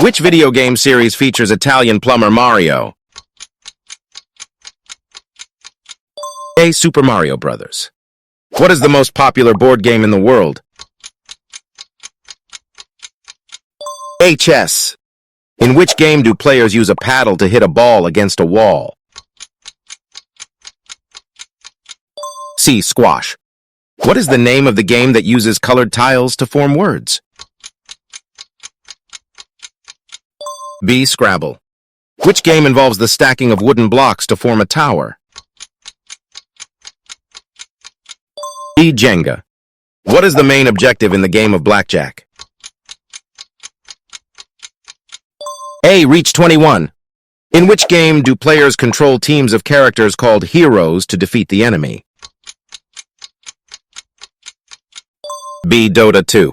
Which video game series features Italian plumber Mario? A. Super Mario Brothers. What is the most popular board game in the world? A. Chess. In which game do players use a paddle to hit a ball against a wall? C. Squash. What is the name of the game that uses colored tiles to form words? B. Scrabble. Which game involves the stacking of wooden blocks to form a tower? E. Jenga. What is the main objective in the game of blackjack? A. Reach 21. In which game do players control teams of characters called heroes to defeat the enemy? B. Dota 2.